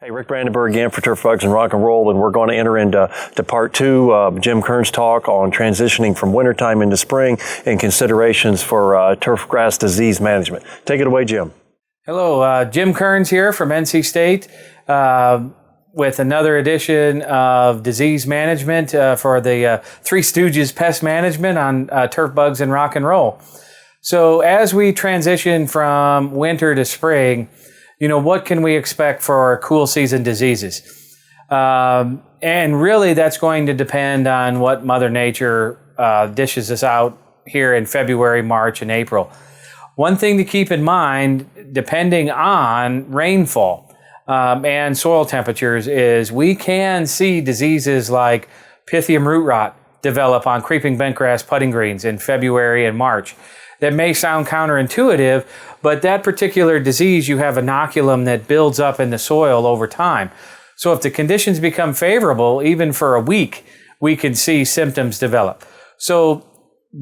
Hey, Rick Brandenburg again for Turf Bugs and Rock and Roll, and we're going to enter into part two of Jim Kern's talk on transitioning from wintertime into spring and considerations for turf grass disease management. Take it away, Jim. Hello, Jim Kearns here from NC State with another edition of disease management for the Three Stooges Pest Management on Turf Bugs and Rock and Roll. So as we transition from winter to spring, you know, what can we expect for cool season diseases? And really that's going to depend on what Mother Nature dishes us out here in February, March, and April. One thing to keep in mind, depending on rainfall and soil temperatures, is we can see diseases like Pythium Root Rot develop on creeping bentgrass putting greens in February and March. That may sound counterintuitive, but that particular disease, you have inoculum that builds up in the soil over time. So if the conditions become favorable, even for a week, we can see symptoms develop. So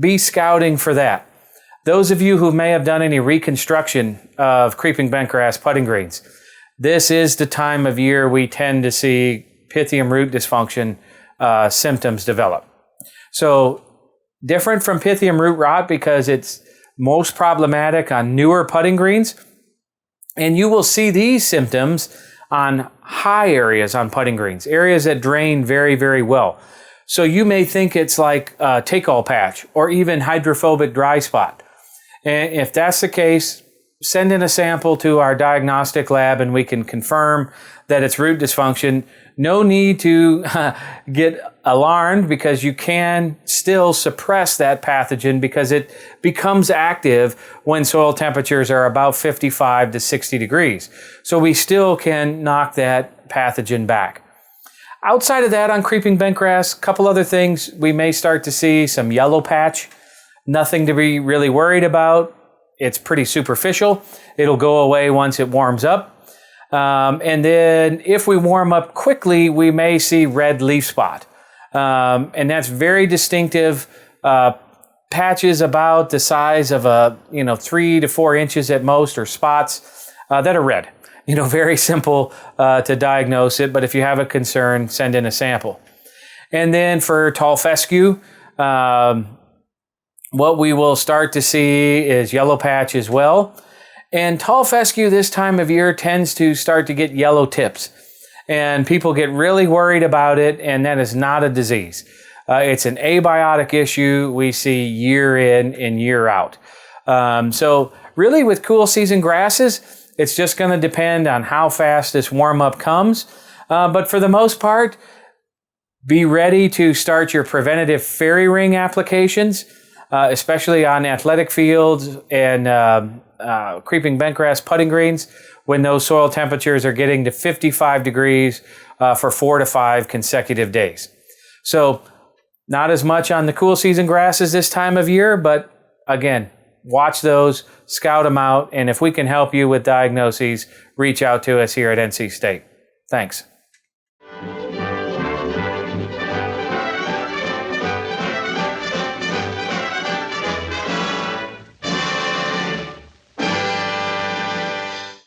be scouting for that. Those of you who may have done any reconstruction of creeping bentgrass putting greens, this is the time of year we tend to see Pythium root dysfunction symptoms develop. So different from Pythium root rot because it's most problematic on newer putting greens. And you will see these symptoms on high areas on putting greens, areas that drain very, very well. So you may think it's like a take-all patch or even hydrophobic dry spot. And if that's the case, send in a sample to our diagnostic lab and we can confirm that it's root dysfunction. No need to get alarmed because you can still suppress that pathogen because it becomes active when soil temperatures are about 55 to 60 degrees. So we still can knock that pathogen back. Outside of that, on creeping bentgrass, a couple other things. We may start to see some yellow patch. Nothing to be really worried about. It's pretty superficial. It'll go away once it warms up. And then if we warm up quickly, we may see red leaf spot. And that's very distinctive. Patches about the size of 3 to 4 inches at most, or spots that are red. You know, very simple to diagnose it. But if you have a concern, send in a sample. And then for tall fescue, what we will start to see is yellow patch as well. And tall fescue this time of year tends to start to get yellow tips. And people get really worried about it, and that is not a disease. It's an abiotic issue we see year in and year out. So really with cool season grasses, it's just going to depend on how fast this warm-up comes. But for the most part, be ready to start your preventative fairy ring applications, especially on athletic fields and creeping bentgrass putting greens when those soil temperatures are getting to 55 degrees for 4 to 5 consecutive days. So not as much on the cool season grasses this time of year, but again, watch those, scout them out, and if we can help you with diagnoses, reach out to us here at NC State. Thanks.